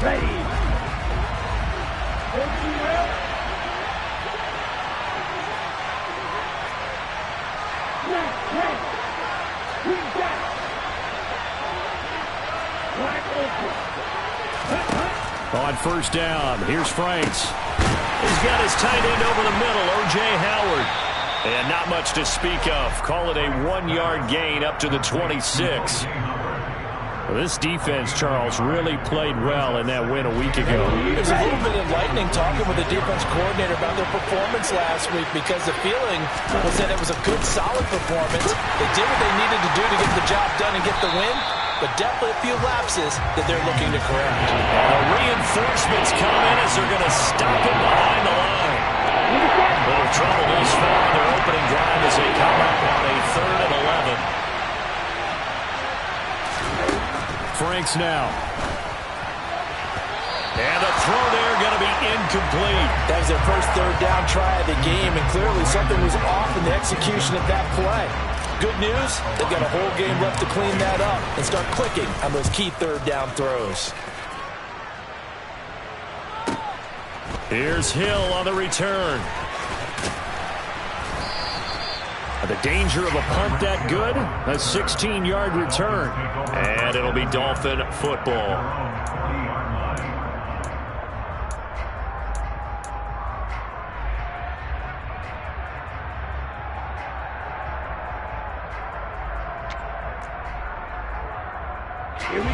Ready. On first down, here's Franks. He's got his tight end over the middle, O.J. Howard. And not much to speak of. Call it a 1-yard gain up to the 26. Well, this defense, Charles, really played well in that win a week ago. It was a little bit enlightening talking with the defense coordinator about their performance last week because the feeling was that it was a good, solid performance. They did what they needed to do to get the job done and get the win, but definitely a few lapses that they're looking to correct. And reinforcements come in as they're going to stop it behind the line. Little trouble thus far on their opening drive as they come up on a 3rd and 11. Franks now. And the throw there going to be incomplete. That was their first 3rd down try of the game, and clearly something was off in the execution of that play. Good news, they've got a whole game left to clean that up and start clicking on those key 3rd down throws. Here's Hill on the return. The danger of a punt that good? A 16-yard return. And it'll be Dolphin football.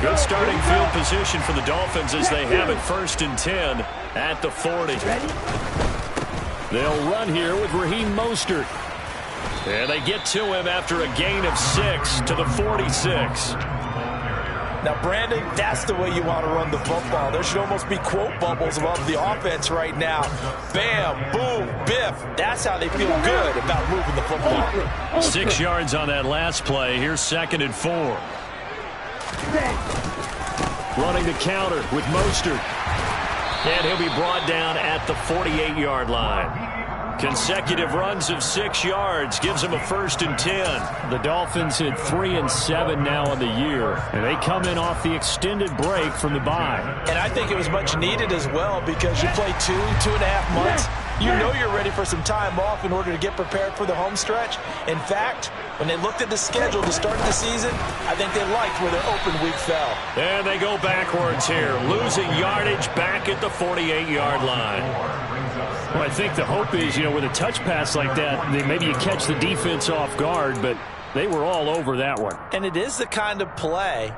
Good starting field position for the Dolphins as they have it 1st and 10 at the 40. They'll run here with Raheem Mostert. And they get to him after a gain of 6 to the 46. Now, Brandon, that's the way you want to run the football. There should almost be quote bubbles above the offense right now. Bam, boom, biff. That's how they feel good about moving the football. 6 yards on that last play. Here's 2nd and 4. Running the counter with Mostert. And he'll be brought down at the 48-yard line. Consecutive runs of 6 yards gives them a 1st and 10. The Dolphins hit 3 and 7 now on the year, and they come in off the extended break from the bye. And I think it was much needed as well because you play 2.5 months. You know you're ready for some time off in order to get prepared for the home stretch. In fact, when they looked at the schedule to start the season, I think they liked where their open week fell. And they go backwards here, losing yardage back at the 48-yard line. Well, I think the hope is, with a touch pass like that, maybe you catch the defense off guard, but they were all over that one. And it is the kind of play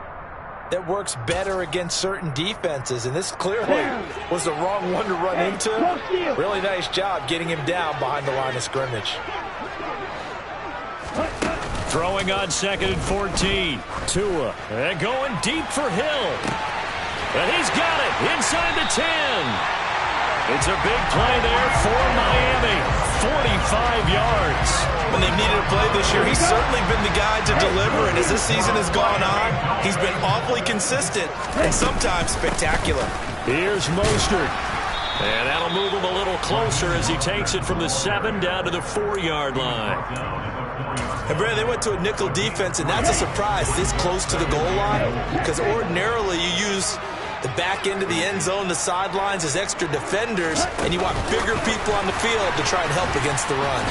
that works better against certain defenses, and this clearly was the wrong one to run into. Really nice job getting him down behind the line of scrimmage. Throwing on 2nd and 14. Tua, and going deep for Hill. And he's got it inside the 10. It's a big play there for Miami. 45 yards. When they've needed a play this year, he's certainly been the guy to deliver, and as this season has gone on, he's been awfully consistent and sometimes spectacular. Here's Mostert. And that'll move him a little closer as he takes it from the 7 down to the 4-yard line. And Brad, they went to a nickel defense, and that's a surprise this close to the goal line, because ordinarily you use the back end of the end zone, the sidelines as extra defenders, and you want bigger people on the field to try and help against the run.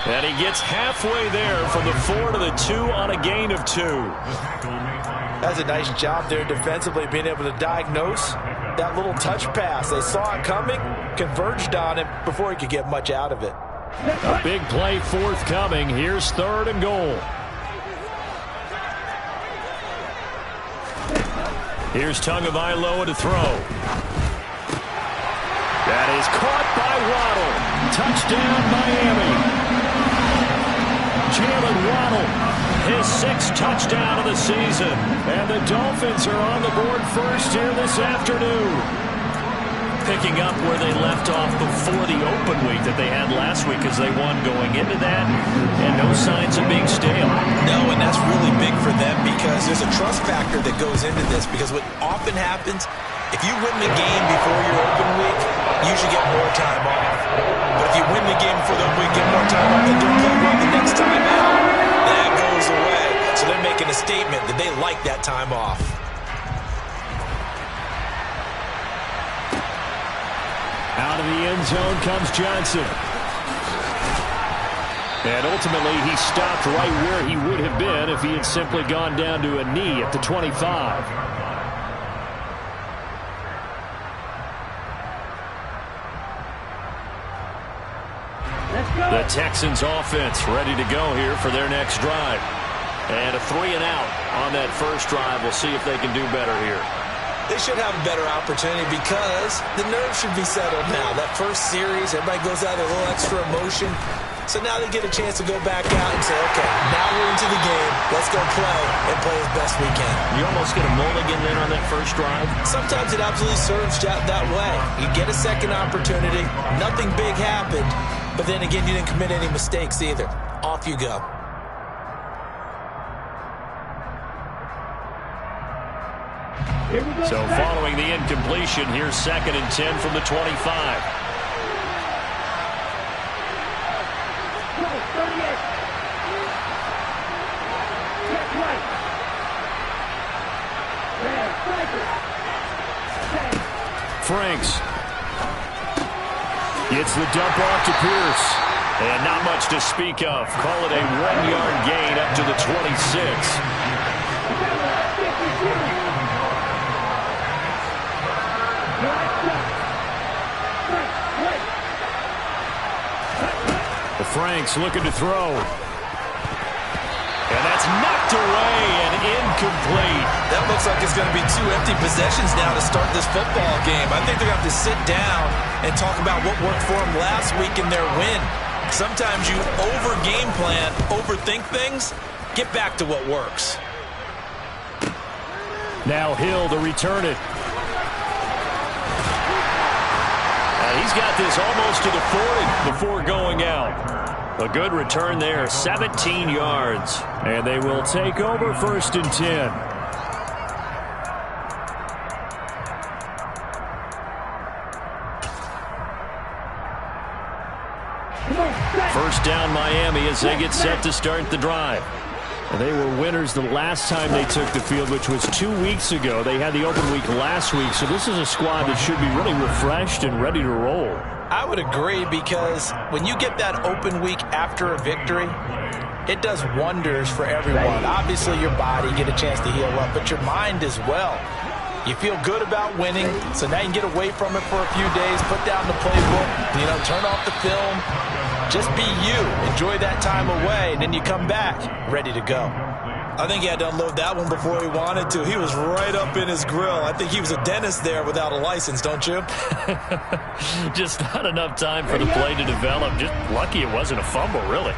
And he gets halfway there from the 4 to the 2 on a gain of 2. That's a nice job there defensively, being able to diagnose that little touch pass. They saw it coming, converged on it before he could get much out of it. A big play forthcoming. Here's 3rd and goal. Here's Tagovailoa to throw. That is caught by Waddle. Touchdown, Miami. Jalen Waddle, his 6th touchdown of the season. And the Dolphins are on the board first here this afternoon. Picking up where they left off before the open week that they had last week as they won going into that, and no signs of being stale. No, and that's really big for them because there's a trust factor that goes into this, because what often happens, if you win the game before your open week, you usually get more time off. But if you win the game before the open week, get more time off, and don't play well the next time out, that goes away. So they're making a statement that they like that time off. of the end zone comes Johnson. And ultimately, he stopped right where he would have been if he had simply gone down to a knee at the 25. The Texans offense ready to go here for their next drive. And a 3-and-out on that first drive. We'll see if they can do better here. They should have a better opportunity because the nerves should be settled now. That first series, everybody goes out with a little extra emotion. So now they get a chance to go back out and say, okay, now we're into the game. Let's go play and play as best we can. You almost get a mulligan then on that first drive? Sometimes it absolutely serves that way. You get a second opportunity. Nothing big happened. But then again, you didn't commit any mistakes either. Off you go. So following the incompletion, here's 2nd and 10 from the 25. Franks gets the dump off to Pierce. And not much to speak of. Call it a 1-yard gain up to the 26. The Franks looking to throw. And that's knocked away and incomplete. That looks like it's going to be 2 empty possessions now to start this football game. I think they're going to have to sit down and talk about what worked for them last week in their win. Sometimes you over-game plan, overthink things. Get back to what works. Now Hill to return it. He's got this almost to the 40 before going out. A good return there, 17 yards. And they will take over 1st and 10. First down Miami as they get set to start the drive. They were winners the last time they took the field, which was 2 weeks ago. They had the open week last week, so this is a squad that should be really refreshed and ready to roll. I would agree, because when you get that open week after a victory, it does wonders for everyone. Obviously, your body, get a chance to heal up, but your mind as well. You feel good about winning, so now you can get away from it for a few days, put down the playbook, turn off the film. Just be you. Enjoy that time away, and then you come back ready to go. I think he had to unload that one before he wanted to. He was right up in his grill. I think he was a dentist there without a license, don't you? Just not enough time for the play to develop. Just lucky it wasn't a fumble, really.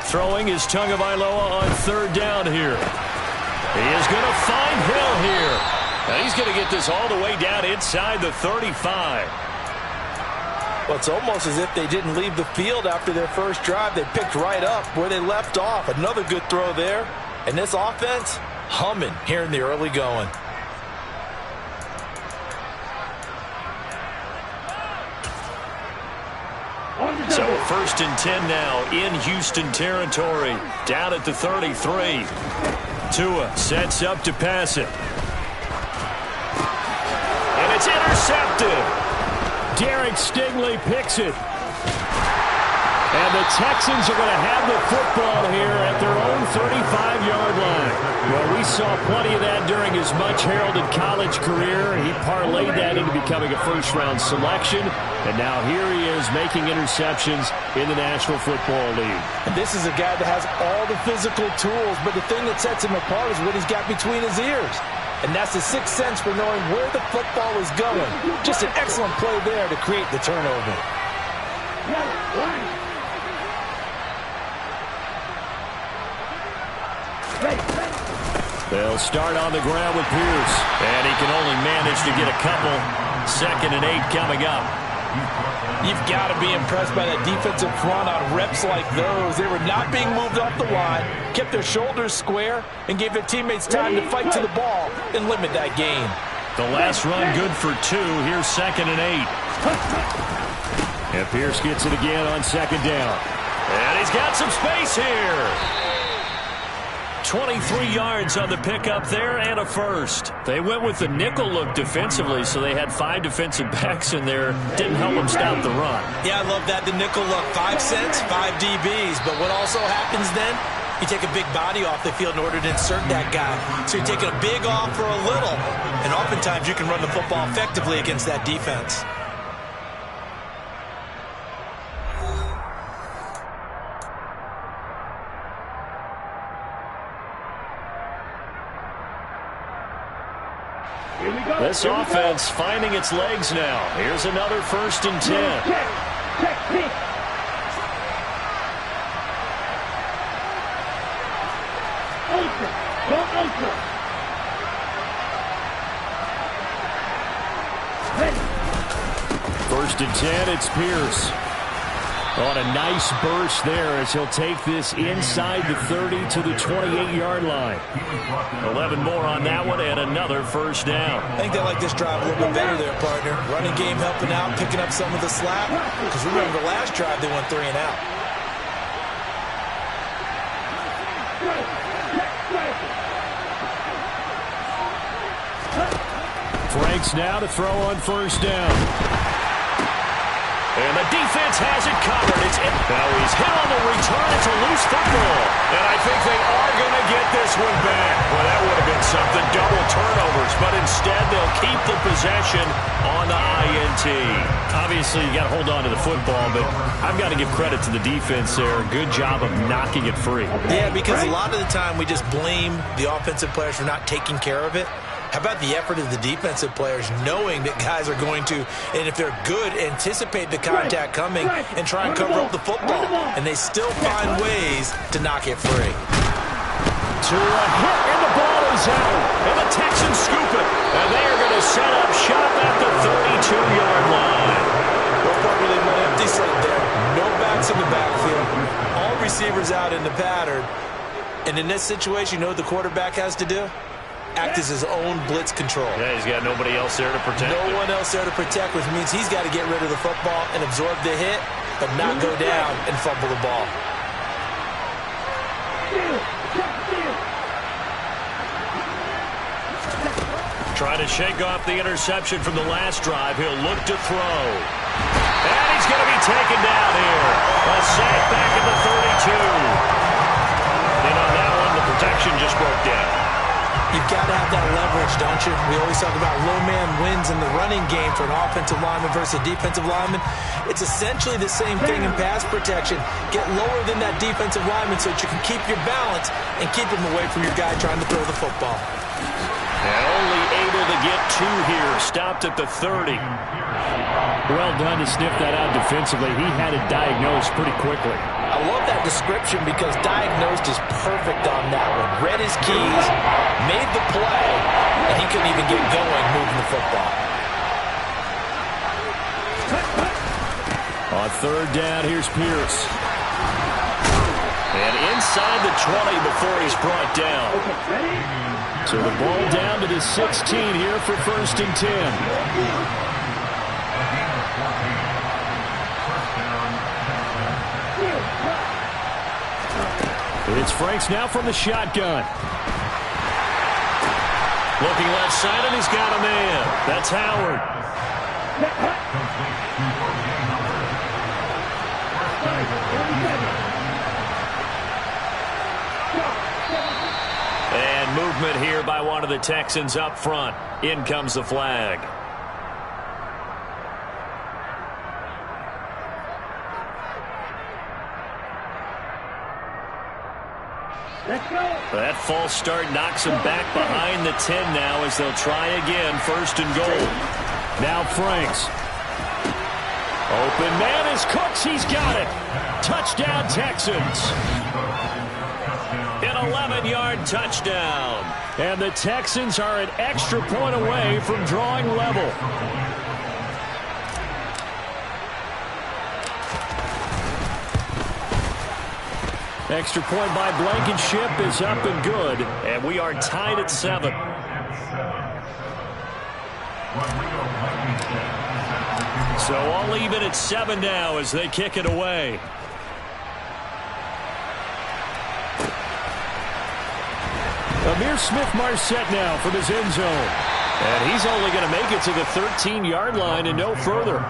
Throwing is Tagovailoa on 3rd down here. He is going to find Hill here. And he's going to get this all the way down inside the 35. Well, it's almost as if they didn't leave the field after their first drive. They picked right up where they left off. Another good throw there. And this offense, humming here in the early going. So 1st and 10 now in Houston territory. Down at the 33. Tua sets up to pass it. And it's intercepted. Derek Stingley picks it. And the Texans are going to have the football here at their own 35-yard line. Well, we saw plenty of that during his much-heralded college career. He parlayed that into becoming a first-round selection. And now here he is making interceptions in the National Football League. And this is a guy that has all the physical tools, but the thing that sets him apart is what he's got between his ears. And that's the sixth sense for knowing where the football is going. Just an excellent play there to create the turnover. They'll start on the ground with Pierce. And he can only manage to get a couple. 2nd and 8 coming up. You've got to be impressed by that defensive front on reps like those. They were not being moved off the line, kept their shoulders square, and gave their teammates time to fight to the ball and limit that gain. The last run good for 2. Here's 2nd and 8. And Pierce gets it again on 2nd down. And he's got some space here. 23 yards on the pickup there and a first. They went with the nickel look defensively, so they had 5 defensive backs in there. Didn't help them stop the run. Yeah, I love that, the nickel look. 5 cents, 5 DBs. But what also happens then, you take a big body off the field in order to insert that guy. So you're taking a big off for a little. And oftentimes you can run the football effectively against that defense. This offense finding its legs now. Here's another 1st and 10. First and 10, it's Pierce. On a nice burst there as he'll take this inside the 30 to the 28-yard line. 11 more on that one and another first down. I think they like this drive a little bit better there, partner. Running game helping out, picking up some of the slack. Because remember, the last drive they went 3 and out. Franks now to throw on first down. And the defense has it covered. Now he's hit on the return. It's a loose football. And I think they are going to get this one back. Well, that would have been something. Double turnovers. But instead, they'll keep the possession on the INT. Obviously, you got to hold on to the football, but I've got to give credit to the defense there. Good job of knocking it free. Yeah, because a lot of the time we just blame the offensive players for not taking care of it. How about the effort of the defensive players knowing that guys are going to, and if they're good, anticipate the contact coming and try and cover up the football. And they still find ways to knock it free. To a hit, and the ball is out. And the Texans scoop it. And they are going to set up shop at the 32-yard line. Well, probably they went empty slate there. No backs in the backfield. All receivers out in the pattern. And in this situation, you know what the quarterback has to do? Act as his own blitz control. Yeah, he's got nobody else there to protect. No one else there to protect, which means he's got to get rid of the football and absorb the hit, but not go down and fumble the ball. Trying to shake off the interception from the last drive. He'll look to throw. And he's going to be taken down here. A sack back at the 32. And on that one, the protection just broke down. You've got to have that leverage, don't you? We always talk about low man wins in the running game for an offensive lineman versus a defensive lineman. It's essentially the same thing in pass protection. Get lower than that defensive lineman so that you can keep your balance and keep him away from your guy trying to throw the football. And only able to get 2 here. Stopped at the 30. Well done to sniff that out defensively. He had it diagnosed pretty quickly. I love that description because diagnosed is perfect on that one. Read his keys, made the play, and he couldn't even get going moving the football. On third down, here's Pierce. And inside the 20 before he's brought down. So the ball down to the 16 here for 1st and 10. It's Franks now from the shotgun. Looking left side, and he's got a man. That's Howard. And movement here by one of the Texans up front. In comes the flag. That false start knocks him back behind the 10 now as they'll try again. 1st and goal. Now Franks. Open man is Cooks. He's got it. Touchdown Texans. An 11-yard touchdown. And the Texans are an extra point away from drawing level. Extra point by Blankenship is up and good. And we are tied at 7. So all even at 7 now as they kick it away. Smith-Marset now from his end zone. And he's only going to make it to the 13-yard line and no further.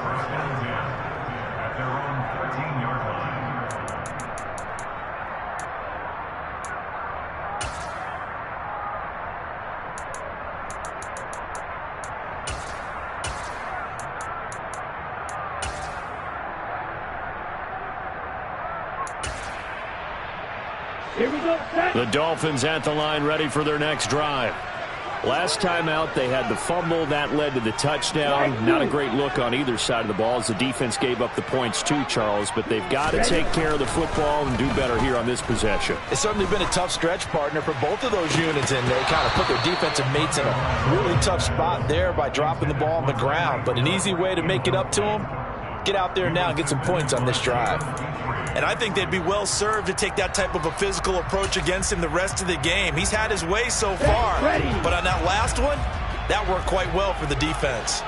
The Dolphins at the line ready for their next drive. Last time out, they had the fumble. That led to the touchdown. Not a great look on either side of the ball as the defense gave up the points too, Charles. But they've got to take care of the football and do better here on this possession. It's certainly been a tough stretch, partner, for both of those units, and they kind of put their defensive mates in a really tough spot there by dropping the ball on the ground. But an easy way to make it up to them, get out there now and get some points on this drive. And I think they'd be well served to take that type of a physical approach against him the rest of the game. He's had his way so far, but on that last one, that worked quite well for the defense.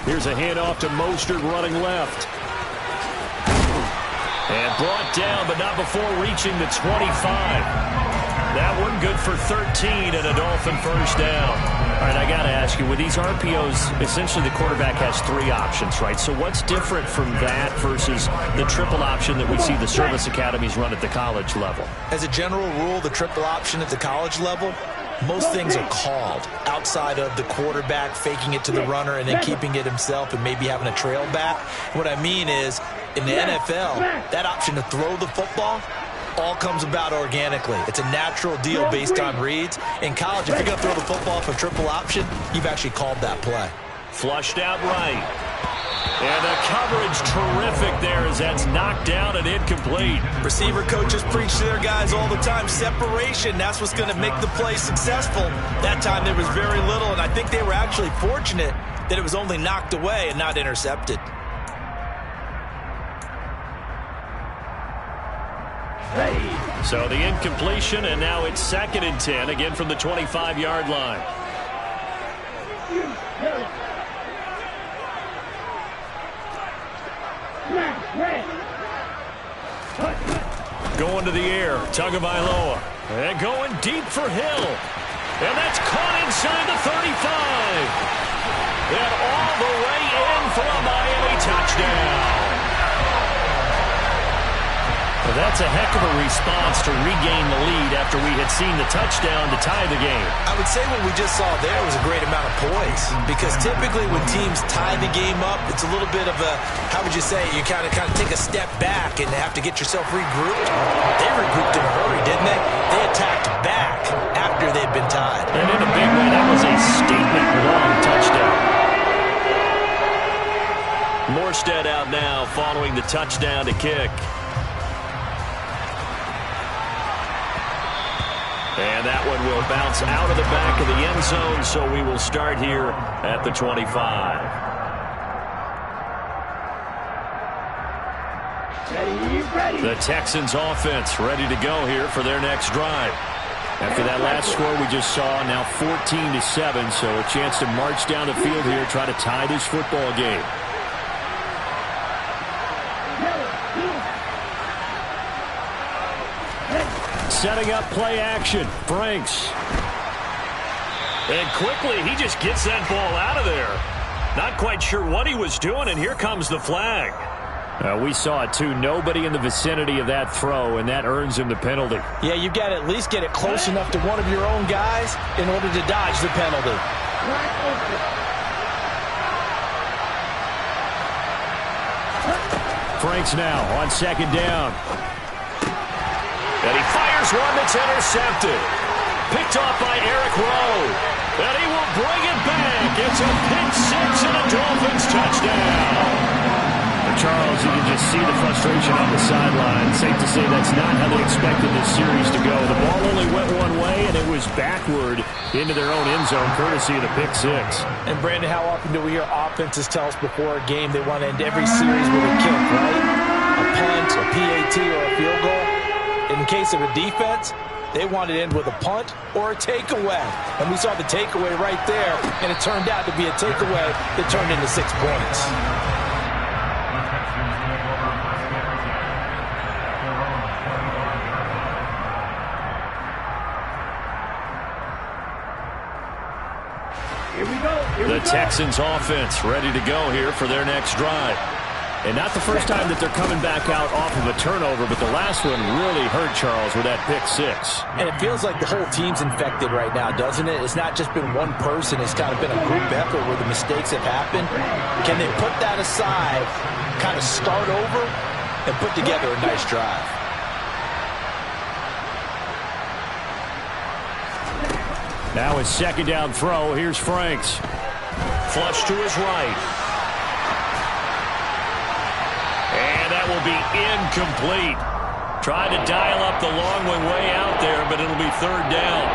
Here's a handoff to Mostert running left. And brought down, but not before reaching the 25. That one good for 13 and a Dolphin first down. All right, I got to ask you, with these RPOs, essentially the quarterback has three options, right? So what's different from that versus the triple option that we see the service academies run at the college level? As a general rule, the triple option at the college level, most things are called outside of the quarterback faking it to the runner and then keeping it himself and maybe having a trail back. What I mean is, in the NFL, that option to throw the football all comes about organically. It's a natural deal based on reads. In college, if you're going to throw the football for triple option, you've actually called that play. Flushed out right. And the coverage terrific there as that's knocked down and incomplete. Receiver coaches preach to their guys all the time. Separation, that's what's going to make the play successful. That time there was very little, and I think they were actually fortunate that it was only knocked away and not intercepted. So the incompletion, and now it's 2nd and 10, again from the 25-yard line. Going to the air, Tagovailoa. And going deep for Hill. And that's caught inside the 35. And all the way in for a Miami touchdown. Well, that's a heck of a response to regain the lead after we had seen the touchdown to tie the game. I would say what we just saw there was a great amount of poise, because typically when teams tie the game up, it's a little bit of a, how would you say, you kind of take a step back and have to get yourself regrouped. They regrouped in a hurry, didn't they? They attacked back after they'd been tied. And in a big way, that was a statement long touchdown. Morstead out now following the touchdown to kick. And that one will bounce out of the back of the end zone, so we will start here at the 25. The Texans offense ready to go here for their next drive. After that last score we just saw, now 14-7, so a chance to march down the field here, try to tie this football game. Setting up play action. Franks. And quickly, he just gets that ball out of there. Not quite sure what he was doing, and here comes the flag. We saw it, too. Nobody in the vicinity of that throw, and that earns him the penalty. Yeah, you've got to at least get it close enough to one of your own guys in order to dodge the penalty. Franks now on 2nd down. And he fires one that's intercepted. Picked off by Eric Rowe. And he will bring it back. It's a pick six and a Dolphins touchdown. Charles, you can just see the frustration on the sideline. Safe to say that's not how they expected this series to go. The ball only went one way, and it was backward into their own end zone, courtesy of the pick six. And, Brandon, how often do we hear offenses tell us before a game they want to end every series with a kick, right? A punt, a PAT, or a field goal. In case of a defense, they wanted to end with a punt or a takeaway. And we saw the takeaway right there, and it turned out to be a takeaway that turned into 6 points. The Texans offense ready to go here for their next drive. And not the first time that they're coming back out off of a turnover, but the last one really hurt Charles with that pick six. And it feels like the whole team's infected right now, doesn't it? It's not just been one person. It's kind of been a group effort where the mistakes have happened. Can they put that aside, kind of start over, and put together a nice drive? Now his second down throw. Here's Franks. Flush to his right. And that will be incomplete. Tried to dial up the long one way out there, but it'll be third down.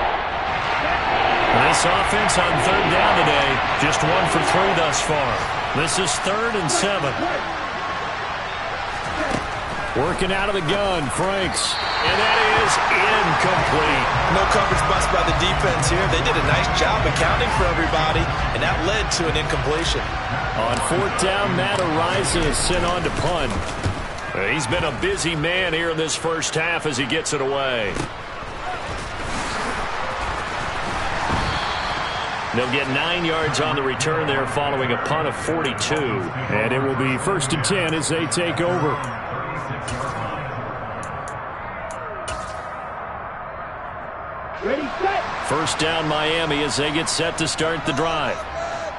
Nice offense on third down today. Just 1 for 3 thus far. This is 3rd and 7. Working out of the gun, Franks. And that is incomplete. No coverage bust by the defense here. They did a nice job accounting for everybody, and that led to an incompletion. On 4th down, Matt Araiza is sent on to punt. He's been a busy man here in this first half as he gets it away. They'll get 9 yards on the return there following a punt of 42. And it will be 1st and 10 as they take over. First down Miami as they get set to start the drive.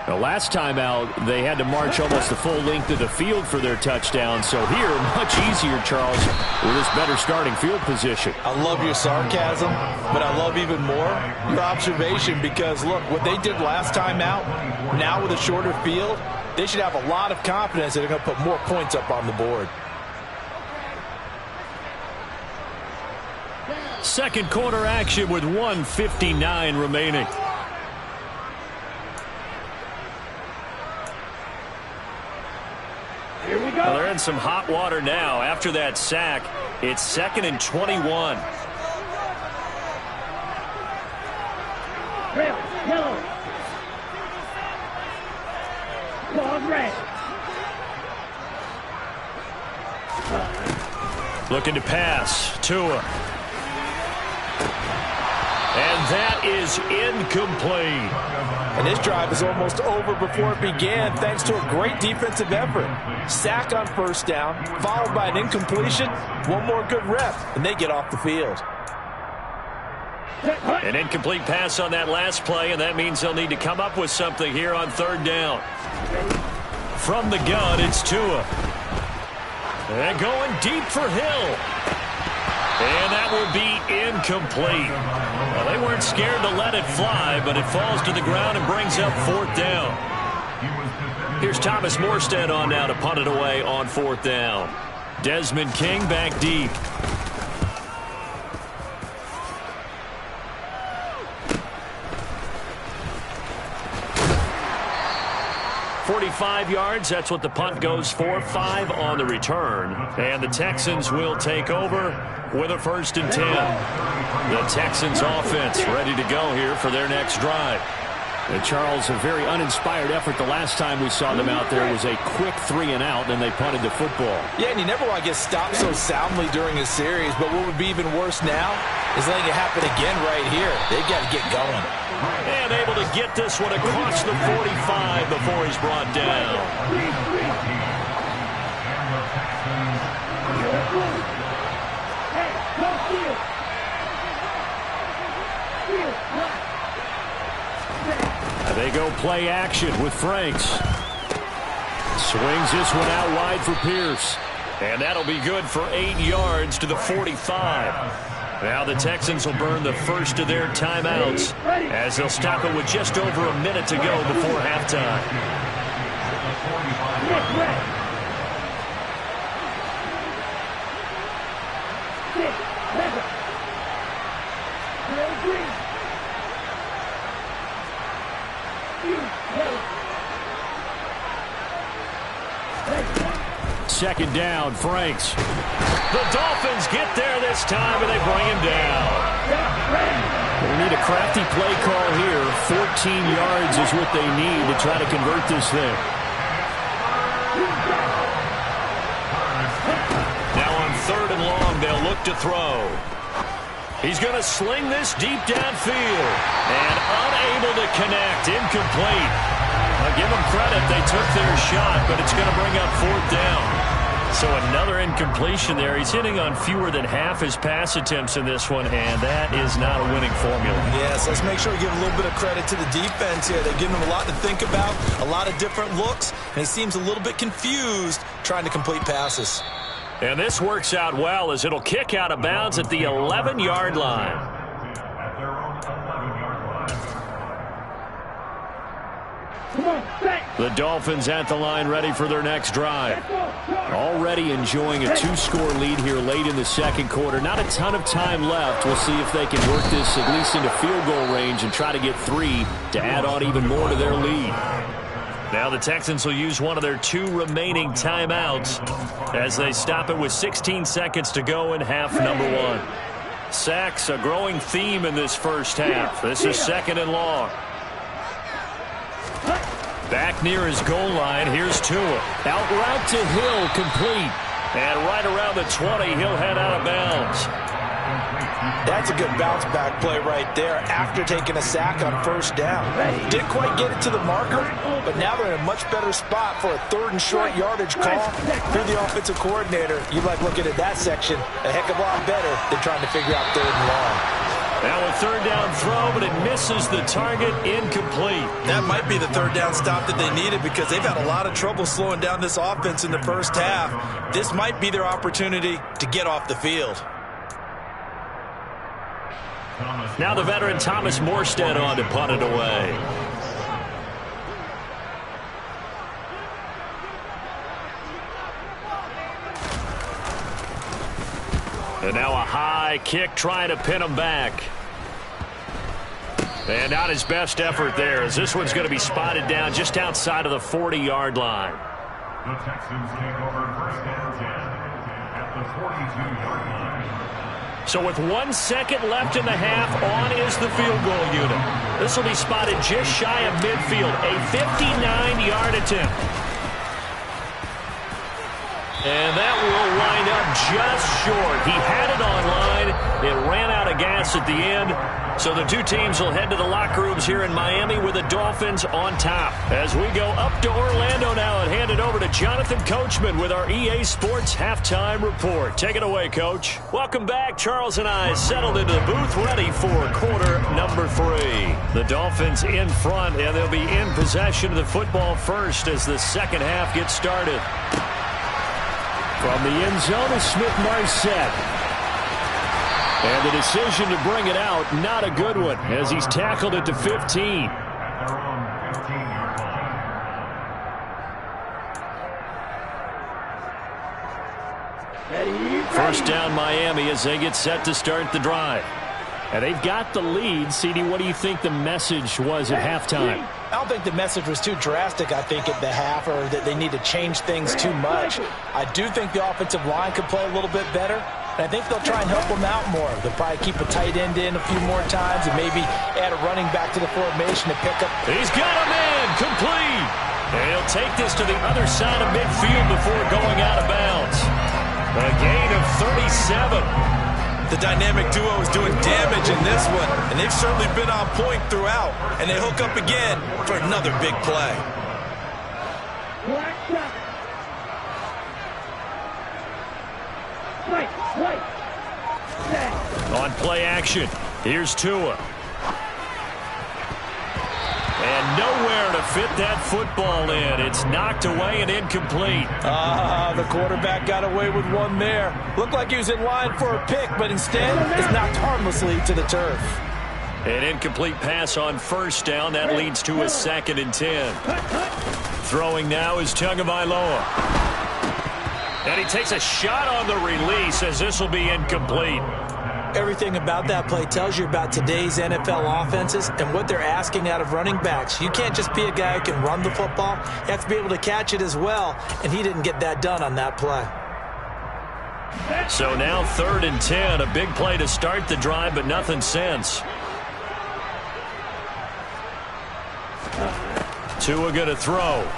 Now, last time out, they had to march almost the full length of the field for their touchdown. So here, much easier, Charles, with this better starting field position. I love your sarcasm, but I love even more your observation because, look, what they did last time out, now with a shorter field, they should have a lot of confidence that they're going to put more points up on the board. Second quarter action with 1:59 remaining. Well, they're in some hot water now. After that sack, it's 2nd and 21. Yellow. Ball red. Looking to pass. Tua. And that is incomplete. And this drive is almost over before it began thanks to a great defensive effort. Sack on 1st down, followed by an incompletion. One more good rep, and they get off the field. An incomplete pass on that last play, and that means they'll need to come up with something here on 3rd down. From the gun, it's Tua. And going deep for Hill. And that will be incomplete. Well, they weren't scared to let it fly, but it falls to the ground and brings up 4th down. Here's Thomas Morstead on now to punt it away on 4th down. Desmond King back deep. .45 yards, that's what the punt goes for. 5 on the return. And the Texans will take over with a 1st and 10. The Texans offense ready to go here for their next drive. And Charles, a very uninspired effort the last time we saw them out there was a quick 3 and out, and they punted the football. Yeah, and you never want to get stopped so soundly during a series, but what would be even worse now is letting it happen again right here. They've got to get going. And able to get this one across the 45 before he's brought down. They go play action with Franks. Swings this one out wide for Pierce. And that'll be good for 8 yards to the 45. Now the Texans will burn the first of their timeouts as they'll stop it with just over a minute to go before halftime. Second down, Franks. The Dolphins get there this time, and they bring him down. We need a crafty play call here. 14 yards is what they need to try to convert this thing. Now on 3rd and long, they'll look to throw. He's going to sling this deep downfield. And unable to connect. Incomplete. I'll give them credit. They took their shot, but it's going to bring up 4th down. So another incompletion there. He's hitting on fewer than half his pass attempts in this one, and that is not a winning formula. Yes, let's make sure we give a little bit of credit to the defense here. They're giving him a lot to think about, a lot of different looks, and he seems a little bit confused trying to complete passes. And this works out well as it'll kick out of bounds at the 11-yard line. The Dolphins at the line ready for their next drive. Already enjoying a 2-score lead here late in the second quarter. Not a ton of time left. We'll see if they can work this at least into field goal range and try to get 3 to add on even more to their lead. Now the Texans will use one of their 2 remaining timeouts as they stop it with 16 seconds to go in half number 1. Sacks, a growing theme in this first half. This is 2nd and long. Back near his goal line, here's Tua. Out route to Hill, complete. And right around the 20, he'll head out of bounds. That's a good bounce-back play right there after taking a sack on 1st down. Didn't quite get it to the marker, but now they're in a much better spot for a 3rd and short yardage call. Through the offensive coordinator, you like looking at that section a heck of a lot better than trying to figure out 3rd and long. Now a 3rd down throw, but it misses the target, incomplete. That might be the 3rd down stop that they needed because they've had a lot of trouble slowing down this offense in the first half. This might be their opportunity to get off the field. Now the veteran Thomas Morstead on to punt it away. And now a high kick trying to pin him back. And not his best effort there, as this one's going to be spotted down just outside of the 40-yard line. The Texans take over 1st and 10 at the 42-yard line. So with 1 second left in the half, on is the field goal unit. This will be spotted just shy of midfield, a 59-yard attempt. And that will wind up just short. He had it on line. It ran out of gas at the end. So the 2 teams will head to the locker rooms here in Miami with the Dolphins on top. As we go up to Orlando now and hand it over to Jonathan Coachman with our EA Sports Halftime Report. Take it away, Coach. Welcome back. Charles and I settled into the booth ready for quarter number 3. The Dolphins in front, and they'll be in possession of the football first as the second half gets started. From the end zone is Smith-Marset. And the decision to bring it out, not a good one, as he's tackled it to 15. First down Miami as they get set to start the drive. And they've got the lead. CD, what do you think the message was at halftime? I don't think the message was too drastic, I think, at the half, or that they need to change things too much. I do think the offensive line could play a little bit better. And I think they'll try and help them out more. They'll probably keep a tight end in a few more times and maybe add a running back to the formation to pick up. He's got a man, complete. And he'll take this to the other side of midfield before going out of bounds. A gain of 37. The dynamic duo is doing damage in this one, and they've certainly been on point throughout. And they hook up again for another big play. On play action, here's Tua. And nowhere to fit that football in. It's knocked away and incomplete. The quarterback got away with one there. Looked like he was in line for a pick, but instead is knocked harmlessly to the turf. An incomplete pass on first down. That leads to a 2nd and 10. Throwing now is Tagovailoa. And he takes a shot on the release as this will be incomplete. Everything about that play tells you about today's NFL offenses and what they're asking out of running backs. You can't just be a guy who can run the football. You have to be able to catch it as well, and he didn't get that done on that play. So now 3rd and 10, a big play to start the drive, but nothing since. Tua going to throw.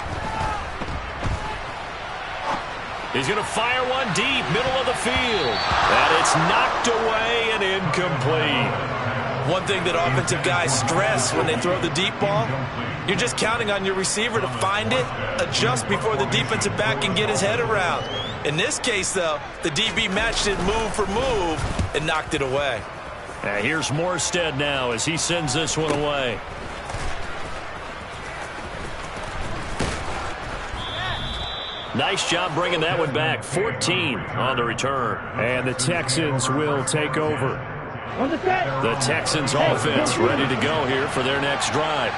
He's going to fire one deep, middle of the field. And it's knocked away and incomplete. One thing that offensive guys stress when they throw the deep ball, you're just counting on your receiver to find it, adjust before the defensive back can get his head around. In this case, though, the DB matched it move for move and knocked it away. Here's Morstead now as he sends this one away. Nice job bringing that one back. 14 on the return. And the Texans will take over. The Texans offense ready to go here for their next drive.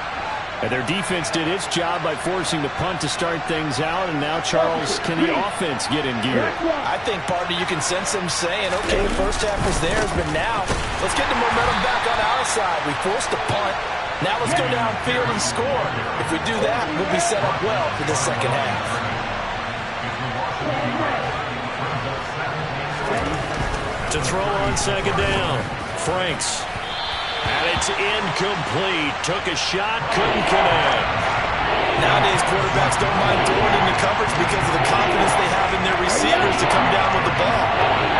And their defense did its job by forcing the punt to start things out. And now, Charles, can the offense get in gear? I think, partner, you can sense them saying, okay, the first half was theirs, but now let's get the momentum back on our side. We forced the punt. Now let's go downfield and score. If we do that, we'll be set up well for the second half. To throw on second down, Franks. And it's incomplete. Took a shot, couldn't connect. Nowadays, quarterbacks don't mind throwing into coverage because of the confidence they have in their receivers to come down with the ball.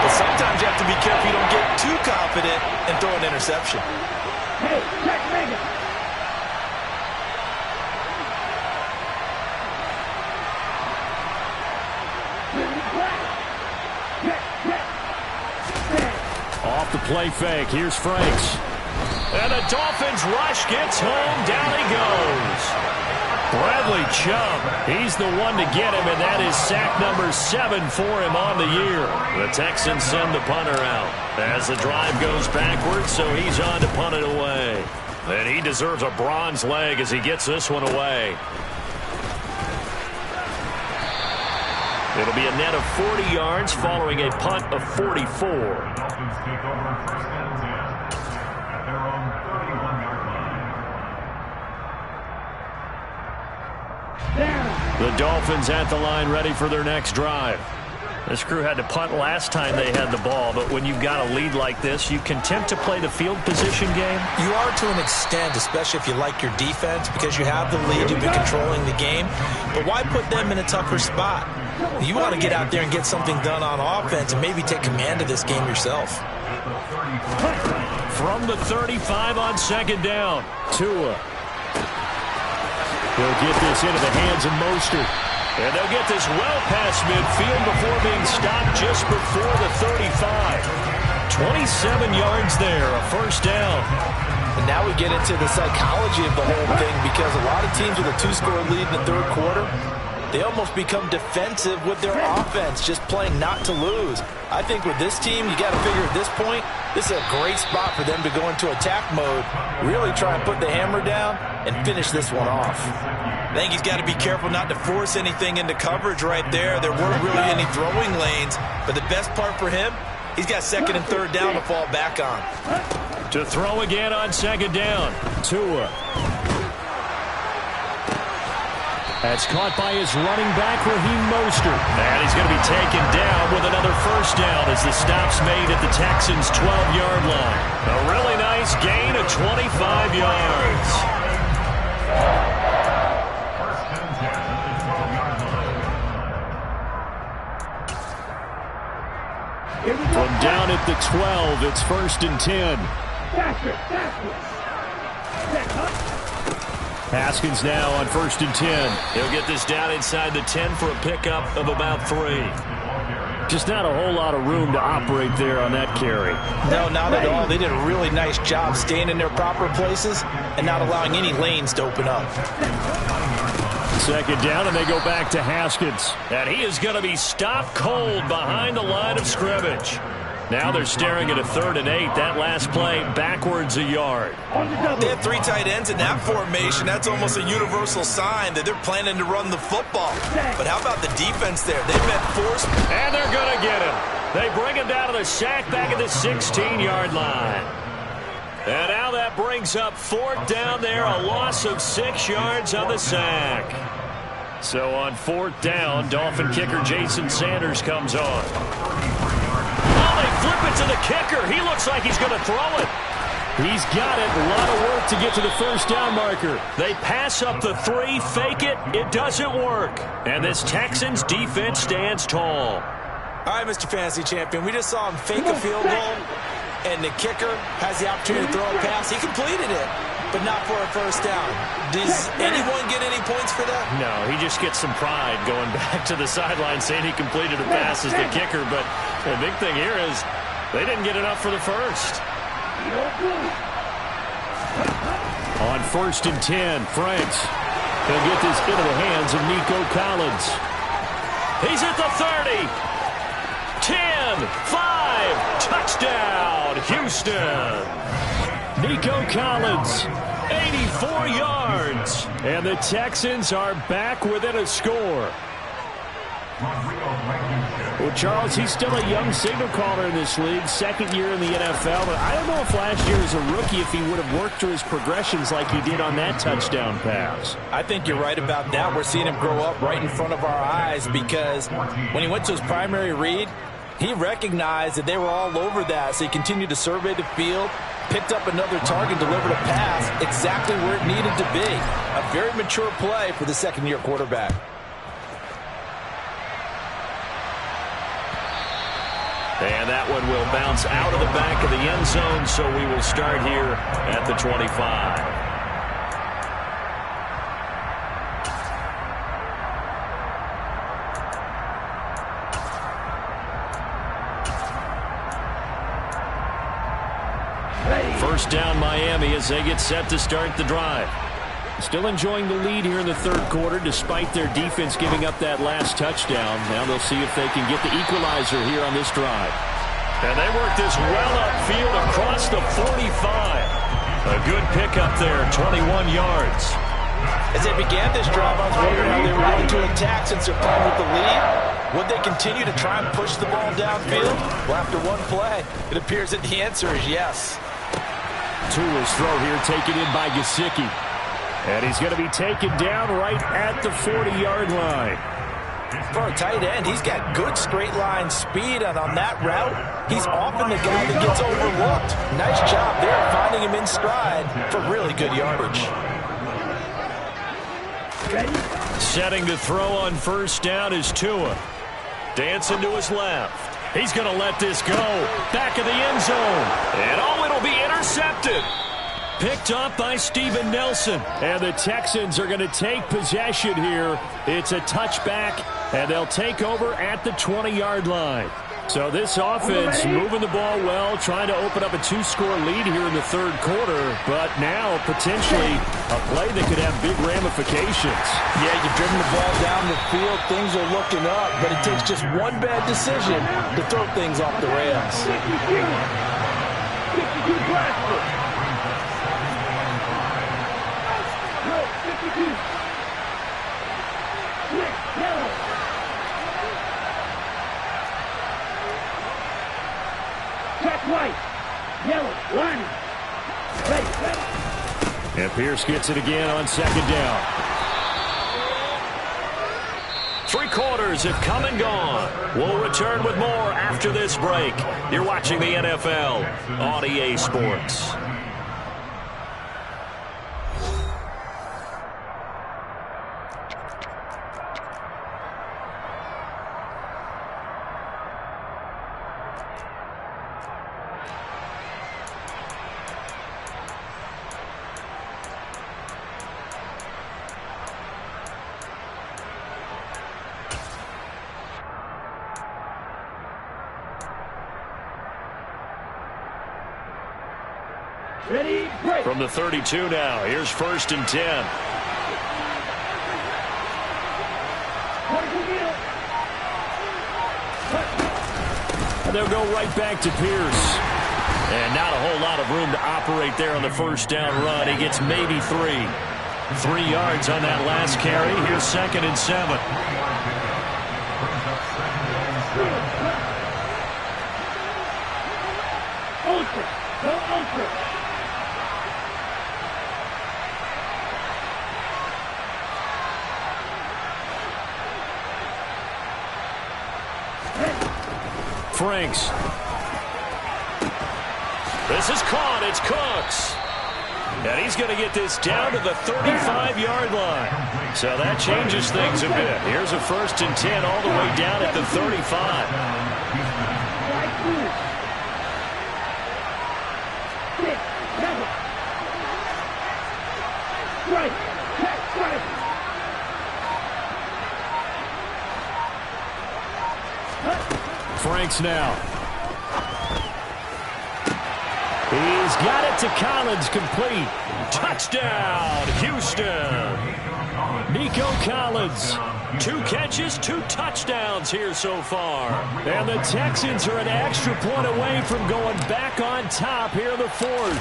But sometimes you have to be careful you don't get too confident and throw an interception. Hey, check Megan. Off the play fake. Here's Franks. And the Dolphins rush gets home. Down he goes. Bradley Chubb. He's the one to get him, and that is sack number 7 for him on the year. The Texans send the punter out as the drive goes backwards, so he's on to punt it away. And he deserves a bronze leg as he gets this one away. It'll be a net of 40 yards following a punt of 44. Dolphins take over first and 10 at their own 31-yard line. The Dolphins at the line ready for their next drive. This crew had to punt last time they had the ball, but when you've got a lead like this, you content to play the field position game? You are to an extent, especially if you like your defense, because you have the lead, you've been controlling the game. But why put them in a tougher spot? You want to get out there and get something done on offense and maybe take command of this game yourself. From the 35 on second down, Tua. He'll get this into the hands of Mostert. And they'll get this well past midfield before being stopped just before the 35. 27 yards there, a first down. And now we get into the psychology of the whole thing, because a lot of teams with a 2-score lead in the third quarter, they almost become defensive with their offense, just playing not to lose. I think with this team, you got to figure at this point, this is a great spot for them to go into attack mode, really try and put the hammer down and finish this one off. I think he's got to be careful not to force anything into coverage right there. There weren't really any throwing lanes, but the best part for him, he's got second and third down to fall back on. To throw again on second down, Tua. That's caught by his running back, Raheem Mostert. And he's going to be taken down with another first down as the stop's made at the Texans' 12-yard line. A really nice gain of 25 yards. First and 10 at the 12-yard line. From down at the 12, it's first and 10. Haskins now on first and 10. He'll get this down inside the 10 for a pickup of about 3. Just not a whole lot of room to operate there on that carry. No, not at all. They did a really nice job staying in their proper places and not allowing any lanes to open up. Second down, and they go back to Haskins. And he is going to be stopped cold behind the line of scrimmage. Now they're staring at a 3rd and 8. That last play backwards a yard. They have 3 tight ends in that formation. That's almost a universal sign that they're planning to run the football. But how about the defense there? They've met force. And they're going to get him. They bring him down to the sack back at the 16-yard line. And now that brings up 4th down there, a loss of 6 yards on the sack. So on 4th down, Dolphin kicker Jason Sanders comes on. Flip it to the kicker. He looks like he's going to throw it. He's got it. A lot of work to get to the first down marker. They pass up the 3, fake it. It doesn't work. And this Texans defense stands tall. All right, Mr. Fantasy Champion, we just saw him fake a field goal. and the kicker has the opportunity to throw a pass. He completed it, but not for a first down. Does anyone get any points for that? No, he just gets some pride going back to the sideline saying he completed a pass as the kicker, but the big thing here is they didn't get enough for the first. On 1st and 10, Franks. He'll get this into the hands of Nico Collins. He's at the 30. 10, 5, touchdown, Houston. Nico Collins, 84 yards. And the Texans are back within a score. Well, Charles, he's still a young signal caller in this league, second year in the NFL. But I don't know if last year as a rookie if he would have worked through his progressions like he did on that touchdown pass. I think you're right about that. We're seeing him grow up right in front of our eyes because when he went to his primary read, he recognized that they were all over that. So he continued to survey the field, picked up another target, delivered a pass exactly where it needed to be. A very mature play for the second-year quarterback. And that one will bounce out of the back of the end zone, so we will start here at the 25. First down Miami as they get set to start the drive. Still enjoying the lead here in the third quarter despite their defense giving up that last touchdown. Now they'll see if they can get the equalizer here on this drive. And they work this well upfield across the 45. A good pickup there, 21 yards. As they began this drive, I was wondering how they were going to attack since they're playing with the lead. Would they continue to try and push the ball downfield? Well, after one play, it appears that the answer is yes. Tua's throw here taken in by Gesicki. And he's going to be taken down right at the 40-yard line. For a tight end, he's got good straight-line speed, and on that route, he's often the guy that gets overlooked. Nice job there finding him in stride for really good yardage. Setting to throw on first down is Tua. Dancing to his left. He's going to let this go. Back of the end zone. And it'll be intercepted. Picked up by Steven Nelson. And the Texans are going to take possession here. It's a touchback, and they'll take over at the 20-yard line. So this offense moving the ball well, trying to open up a 2-score lead here in the third quarter, but now potentially a play that could have big ramifications. Yeah, you've driven the ball down the field. Things are looking up, but it takes just one bad decision to throw things off the rails. 52 Glasgow. 52. Yellow. Check white. Yellow. Line. Ready. And Pierce gets it again on second down. 3 quarters have come and gone. We'll return with more after this break. You're watching the NFL on EA Sports. Ready, break. From the 32 now, here's 1st and 10. And they'll go right back to Pierce. And not a whole lot of room to operate there on the first down run. He gets maybe 3. 3 yards on that last carry. Here's 2nd and 7. Ultra. Go ultra. Franks. This is caught. It's Cooks. And he's going to get this down to the 35-yard line. So that changes things a bit. Here's a 1st and 10 all the way down at the 35. right. Check right. Franks now. He's got it to Collins, complete. Touchdown, Houston. Nico Collins. 2 catches, 2 touchdowns here so far. And the Texans are an extra point away from going back on top here in the 4th.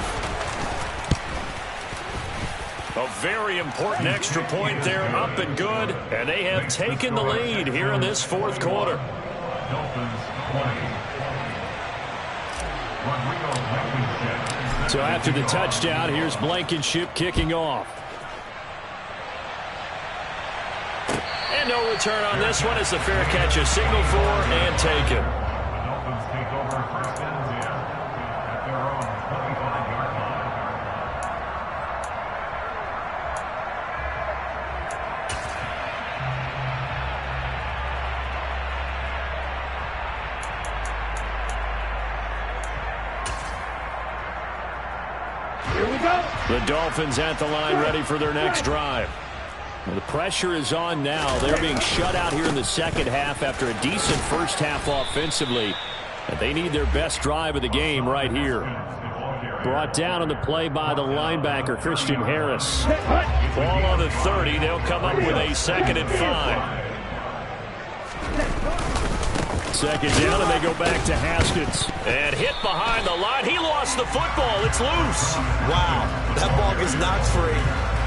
A very important extra point there, up and good. And they have taken the lead here in this 4th quarter. So after the touchdown, here's Blankenship kicking off. And no return on this one as the fair catch is signaled for and taken. The Dolphins take over first and 10 at their own 25-yard line. Here we go. The Dolphins at the line ready for their next drive. Well, the pressure is on now. They're being shut out here in the second half after a decent first half offensively. And they need their best drive of the game right here. Brought down on the play by the linebacker, Christian Harris. Ball on the 30. They'll come up with a 2nd and 5. Second down, and they go back to Haskins. And hit behind the line. He lost the football. It's loose. Wow, that ball gets knocked free,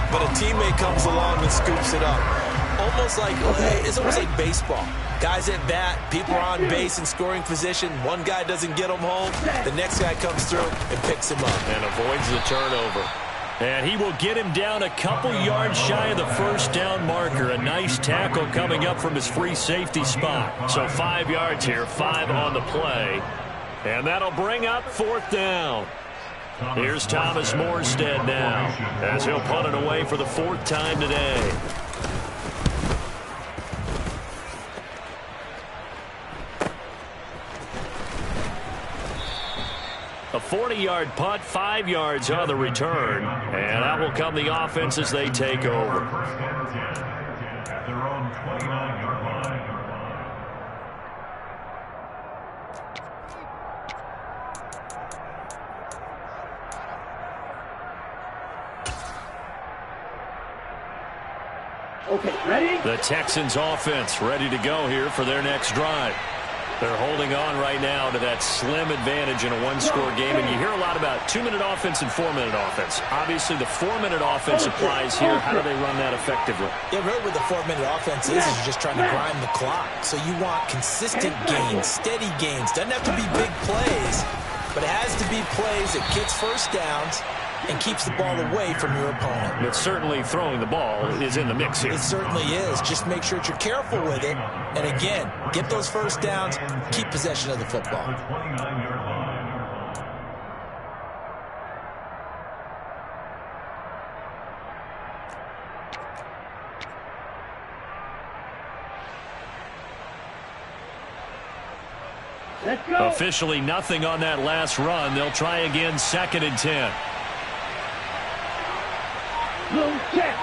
but a teammate comes along and scoops it up. It's almost like baseball. Guys at bat, people are on base in scoring position. One guy doesn't get him home. The next guy comes through and picks him up. And avoids the turnover. And he will get him down a couple yards shy of the first down marker. A nice tackle coming up from his free safety spot. So 5 yards here, 5 on the play. And that'll bring up 4th down. Here's Thomas Morstead now as he'll punt it away for the 4th time today. A 40-yard punt, 5 yards on the return. And that will come the offense as they take over. First and 10 at their own 29-yard line. Okay, ready? The Texans offense ready to go here for their next drive. They're holding on right now to that slim advantage in a 1-score game. And you hear a lot about 2-minute offense and 4-minute offense. Obviously, the 4-minute offense applies here. How do they run that effectively? Yeah, really what the 4-minute offense is you're just trying to grind the clock. So you want consistent gains, steady gains. Doesn't have to be big plays, but it has to be plays that gets first downs and keeps the ball away from your opponent. But certainly throwing the ball is in the mix here. It certainly is. Just make sure that you're careful with it. And again, get those first downs, keep possession of the football. The 29-yard line. Let's go. Officially nothing on that last run. They'll try again, 2nd and 10. Blue check.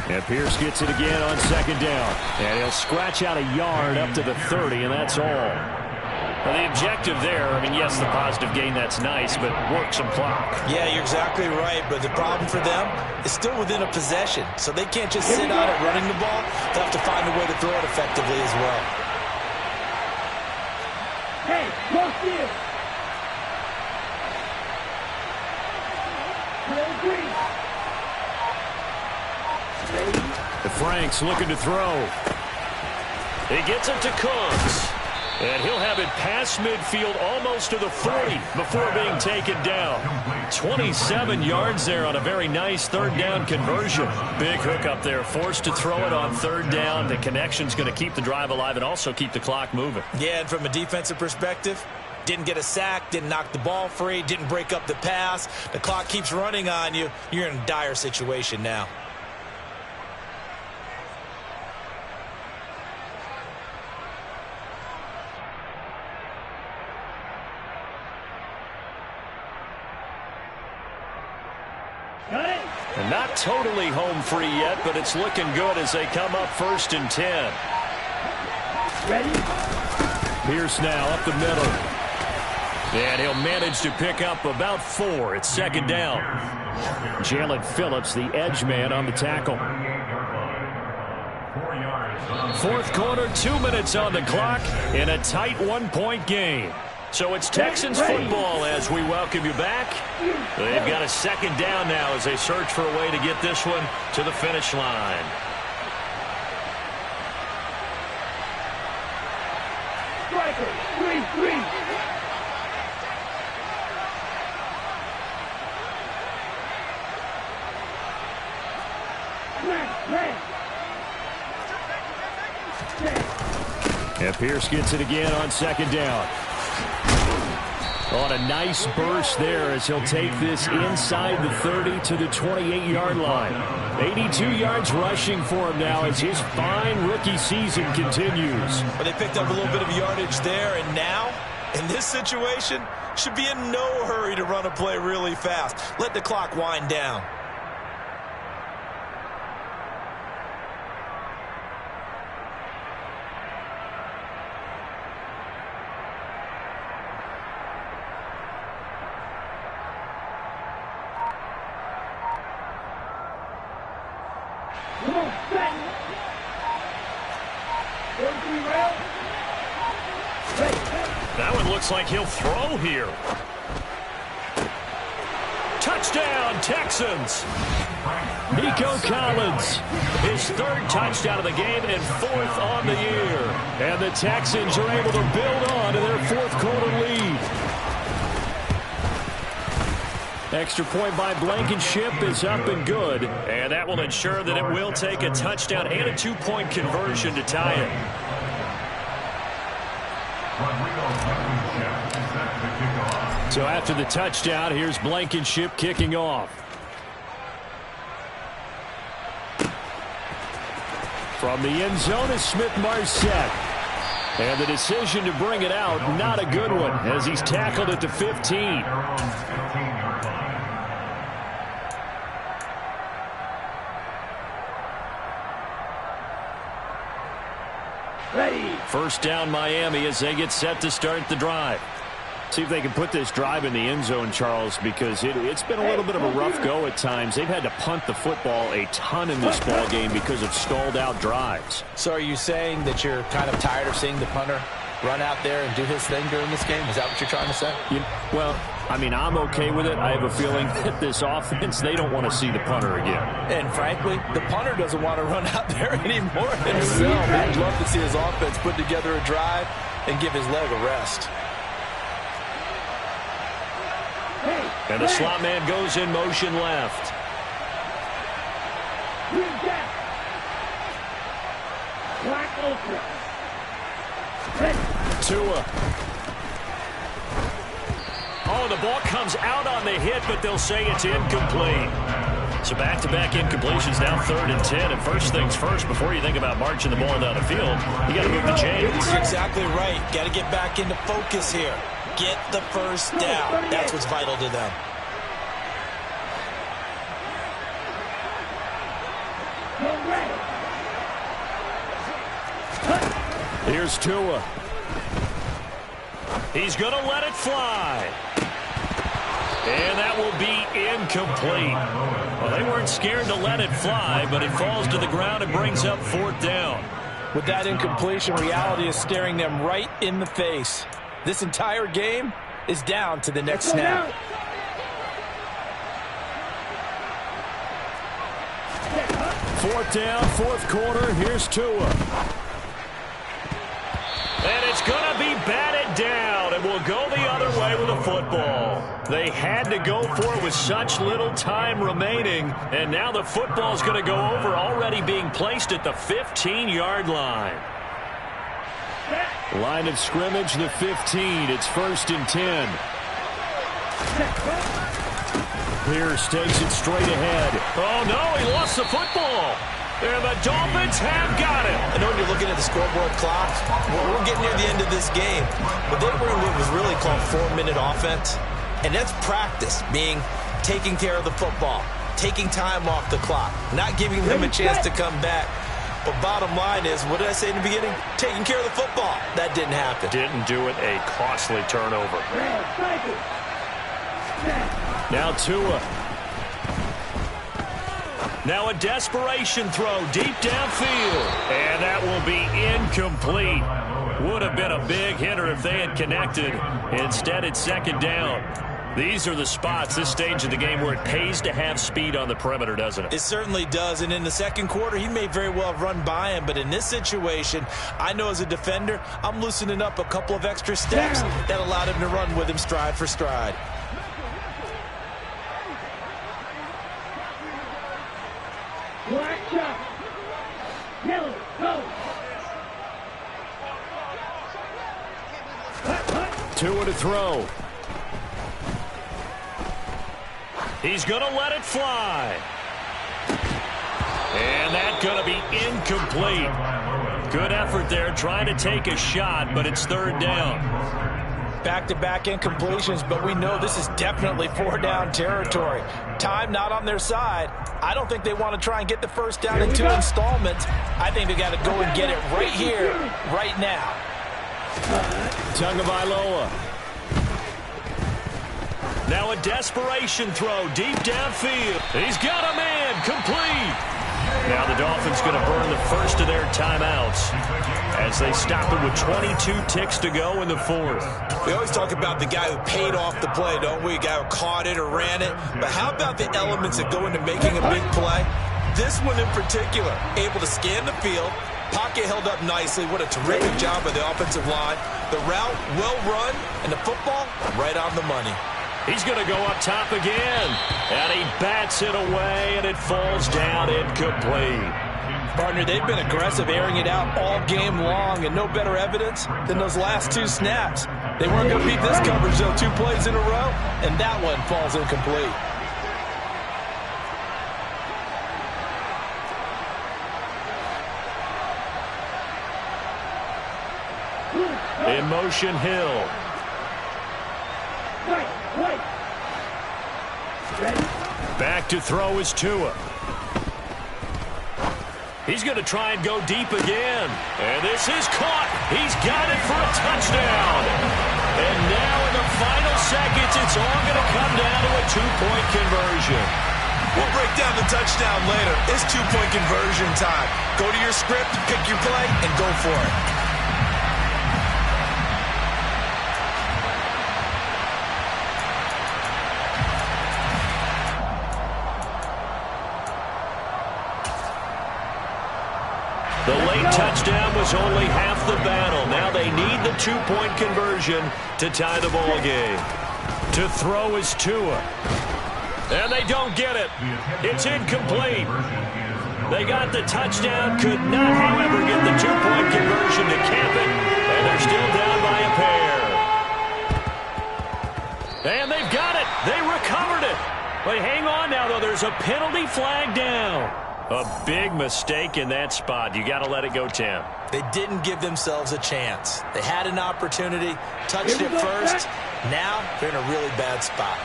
And Pierce gets it again on 2nd down. And he'll scratch out a yard up to the 30, and that's all. Well, the objective there, I mean, yes, the positive gain, that's nice, but work some clock. Yeah, you're exactly right, but the problem for them is still within a possession. So they can't just sit on it running the ball. They'll have to find a way to throw it effectively as well. Hey, close here. Green. The Franks looking to throw. He gets it to Cooks. And he'll have it past midfield almost to the 40 before being taken down. 27 yards there on a very nice 3rd down conversion. Big hook up there, forced to throw it on 3rd down. The connection's going to keep the drive alive and also keep the clock moving. Yeah, and from a defensive perspective, didn't get a sack, didn't knock the ball free, didn't break up the pass. The clock keeps running on you. You're in a dire situation now. Got it. And not totally home free yet, but it's looking good as they come up 1st and 10. Ready? Pierce now up the middle. And he'll manage to pick up about 4. It's 2nd down. Jalen Phillips, the edge man on the tackle. 4th quarter, 2 minutes on the clock in a tight 1-point game. So it's Texans football as we welcome you back. They've got a 2nd down now as they search for a way to get this one to the finish line. Striker, 3-3. And Pierce gets it again on 2nd down. On a nice burst there as he'll take this inside the 30 to the 28-yard line. 82 yards rushing for him now as his fine rookie season continues. But they picked up a little bit of yardage there, and now, in this situation, should be in no hurry to run a play really fast. Let the clock wind down. That one looks like he'll throw here. Touchdown, Texans. Nico Collins, his 3rd touchdown of the game and 4th on the year. And the Texans are able to build on to their 4th quarter lead. Extra point by Blankenship is up and good. And that will ensure that it will take a touchdown and a 2-point conversion to tie it. So after the touchdown, here's Blankenship kicking off. From the end zone is Smith-Marset. And the decision to bring it out, not a good one, as he's tackled at the 15. Ready. 1st down Miami as they get set to start the drive. See if they can put this drive in the end zone, Charles, because it's been a little bit of a rough go at times. They've had to punt the football a ton in this ball game because of stalled out drives. So are you saying that you're kind of tired of seeing the punter run out there and do his thing during this game? Is that what you're trying to say? Well, I mean, I'm okay with it. I have a feeling that this offense, they don't want to see the punter again. And frankly, the punter doesn't want to run out there anymore himself. He'd love to see his offense put together a drive and give his leg a rest. And the slot man goes in motion left. Black Ultra. Tua. Oh, the ball comes out on the hit, but they'll say it's incomplete. So back-to-back incompletions, now 3rd and 10. And first things first, before you think about marching the ball down the field, you got to move the chains. You're exactly right. Got to get back into focus here. Get the 1st down. That's what's vital to them. Here's Tua. He's going to let it fly. And that will be incomplete. Well, they weren't scared to let it fly, but it falls to the ground and brings up 4th down. With that incompletion, reality is staring them right in the face. This entire game is down to the next snap. 4th down, 4th quarter. Here's Tua. And it's going to be batted down, and we'll go the other way with the football. They had to go for it with such little time remaining, and now the football's going to go over, already being placed at the 15-yard line. Line of scrimmage, the 15. It's 1st and 10. Pierce takes it straight ahead. Oh, no, he lost the football. And the Dolphins have got it. I know when you're looking at the scoreboard clock, we're getting near the end of this game, but they were in what was really called 4-minute offense, and that's practice, meaning taking care of the football, taking time off the clock, not giving them a chance to come back. But bottom line is, what did I say in the beginning? Taking care of the football. That didn't happen. Didn't do it. A costly turnover. Now Tua. Now a desperation throw deep downfield. And that will be incomplete. Would have been a big hitter if they had connected. Instead, it's second down. These are the spots, this stage of the game, where it pays to have speed on the perimeter, doesn't it? It certainly does. And in the second quarter, he may very well have run by him. But in this situation, I know as a defender, I'm loosening up a couple of extra steps that allowed him to run with him stride for stride. Black shot. Yellow, go. Tua to throw. He's going to let it fly. And that's going to be incomplete. Good effort there trying to take a shot, but it's third down. Back-to-back incompletions, but we know this is definitely four-down territory. Time not on their side. I don't think they want to try and get the first down in 2 installments. I think they got to go and get it right here, right now. Tagovailoa. Now a desperation throw deep downfield. He's got a man complete. Now the Dolphins going to burn the first of their timeouts as they stop it with 22 ticks to go in the fourth. We always talk about the guy who paid off the play, don't we? A guy who caught it or ran it. But how about the elements that go into making a big play? This one in particular, able to scan the field, pocket held up nicely. What a terrific job by the offensive line. The route well run, and the football right on the money. He's going to go up top again. And he bats it away, and it falls down incomplete. Partner, they've been aggressive, airing it out all game long, and no better evidence than those last 2 snaps. They weren't going to beat this coverage, though, 2 plays in a row, and that one falls incomplete. In motion, Hill. Back to throw is Tua. He's going to try and go deep again. And this is caught. He's got it for a touchdown. And now in the final seconds, it's all going to come down to a 2-point conversion. We'll break down the touchdown later. It's 2-point conversion time. Go to your script, pick your play, and go for it. The late touchdown was only half the battle. Now they need the 2-point conversion to tie the ball game. To throw is Tua. And they don't get it. It's incomplete. They got the touchdown, could not, however, get the 2-point conversion to camp it. And they're still down by a pair. And they've got it. They recovered it. But hang on now, though. There's a penalty flag down. A big mistake in that spot. You got to let it go, Tim. They didn't give themselves a chance. They had an opportunity, touched it first. Now they're in a really bad spot.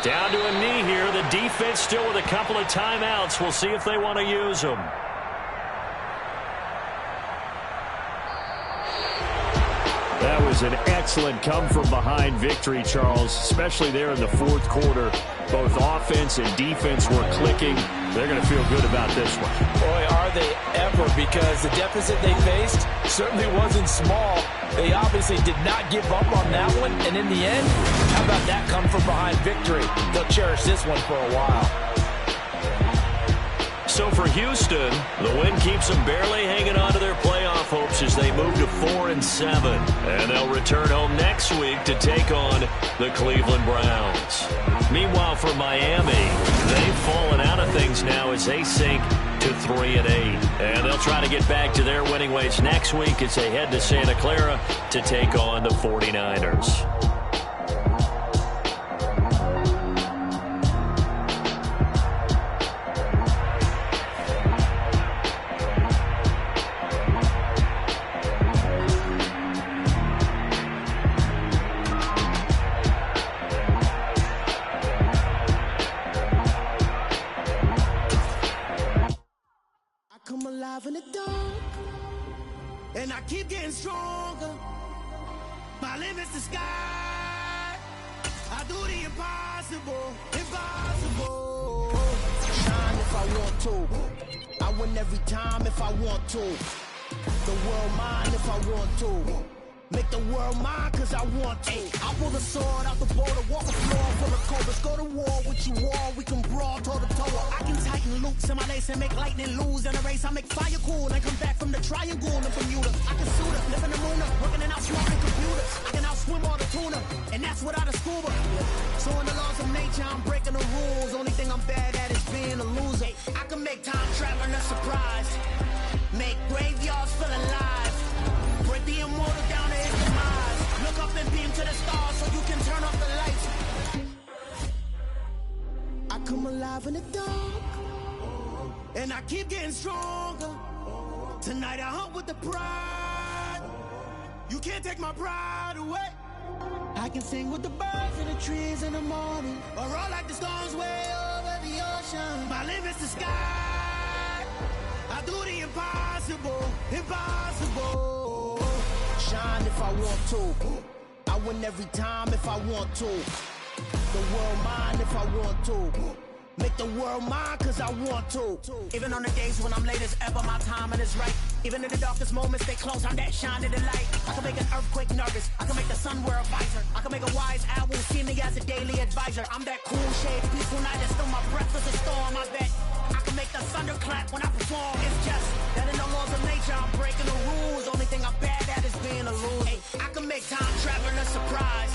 Down to a knee here. The defense still with a couple of timeouts. We'll see if they want to use them. That was an excellent come-from-behind victory, Charles, especially there in the fourth quarter. Both offense and defense were clicking. They're going to feel good about this one. Boy, are they ever, because the deficit they faced certainly wasn't small. They obviously did not give up on that one, and in the end, how about that come-from-behind victory? They'll cherish this one for a while. So for Houston, the win keeps them barely hanging on to their playoff hopes as they move to 4-7. And they'll return home next week to take on the Cleveland Browns. Meanwhile, for Miami, they've fallen out of things now as they sink to 3-8. And they'll try to get back to their winning ways next week as they head to Santa Clara to take on the 49ers. and I keep getting stronger. My limit's the sky. I do the impossible, impossible. Shine if I want to. I win every time if I want to. The world mine if I want to. Make the world mine cause I want to. I pull the sword out the border, walk a floor full of cobras. Go to war with you all, we can brawl toe to toe. I can tighten loops in my lace and make lightning lose in a race. I make fire cool and come back from the triangle in Bermuda. I can suit her, live in the moon, working and outsmarting computers. I can outswim all the tuna, and that's without a scuba. So in the laws of nature, I'm breaking the rules. Only thing I'm bad at is being a loser. I can make time traveling a surprise. Make graveyards feel alive. Break the immortal down to his demise. Look up and beam to the stars so you can turn off the lights. I come alive in the dark, and I keep getting stronger. Tonight I hunt with the pride. You can't take my pride away. I can sing with the birds and the trees in the morning, or roll like the storms way over the ocean. My limit's the sky. I do the impossible, impossible. Shine if I want to. I win every time if I want to. The world mine if I want to. Make the world mine cause I want to. Even on the days when I'm late as ever, my timing is right. Even in the darkest moments, stay close, I'm that shine in the light. I can make an earthquake nervous, I can make the sun wear a visor. I can make a wise owl see me as a daily advisor. I'm that cool shade, peaceful night and still my breath is a storm, I bet. I can make the thunder clap when I perform. It's just that in the laws of nature, I'm breaking the rules. Only thing I'm bad at is being a loser. Hey, I can make time traveling a surprise.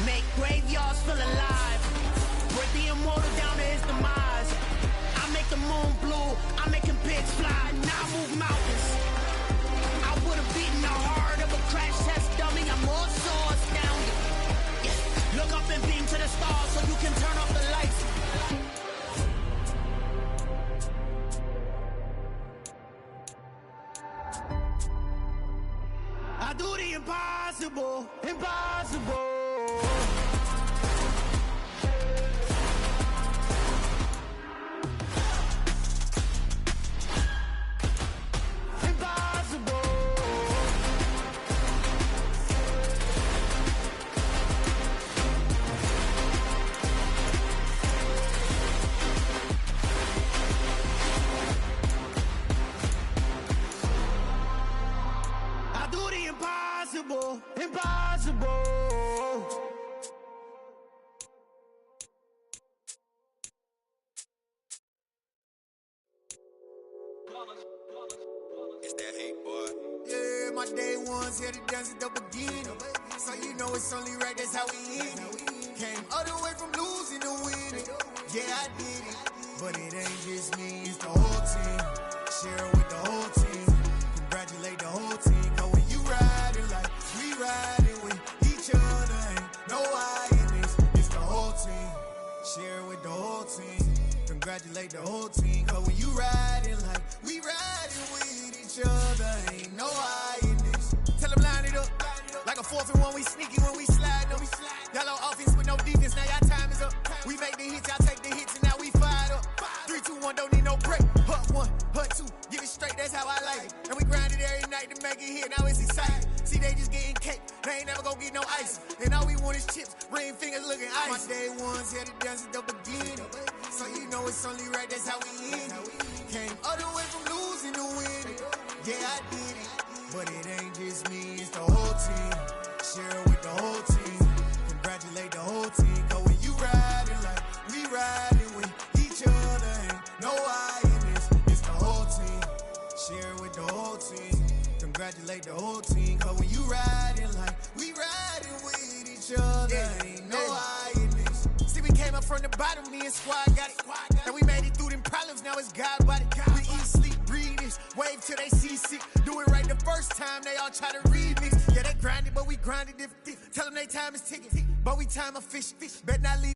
Make graveyards feel alive. Break the immortal down to his demise. I make the moon blue, I'm making pigs fly. Now I move mountains. I would have beaten the heart of a crash test dummy. I'm more so astounded. Yeah. Look up and beam to the stars so you can turn off the lights. I do the impossible, impossible. Impossible, impossible. It's that hate, boy. Yeah, my day ones here to dance at the beginning. So you know it's only right, that's how we end it. Came all the way from losing to winning. Yeah, I did it. But it ain't just me, it's the whole team. Share with the whole team. Congratulate the whole team. Cause when you riding like we riding with each other, ain't no I in this. It's the whole team. Share with the whole team. Congratulate the whole team. Cause when you riding like we riding with each other, ain't no I in this. Tell them line it up. Like a 4th and 1, we sneaky when we slide up. Y'all on offense with no defense, now y'all time is up. We make the hits, y'all take the hits, and now we fired up. 3, 2, 1, don't need no break. Hut 1, hut 2, get it straight, that's how I like it. And we grind it every night to make it hit, now it's exciting. See, they just getting cake, they ain't never gonna get no ice. And all we want is chips, ring fingers looking ice. My day ones here to dance at the beginning. So you know it's only right, that's how we end it. Came all the way from losing to winning. Yeah, I did it. But it ain't just me, it's the whole team. Share with the whole team. Congratulate the whole team. Cause when you riding like we riding with each other, ain't no I in this. It's the whole team. Share with the whole team. Congratulate the whole team. Cause when you riding like we riding with each other, ain't no I in this. See, we came up from the bottom, me and squad got it. And we made it through them problems, now it's God body. We eat, sleep, breathe this, wave till they see sick. Do it right the first time, they all try to remix. Yeah, they grinded, but we grinded if tell them they time is ticking. But we time a fish, bet not leave.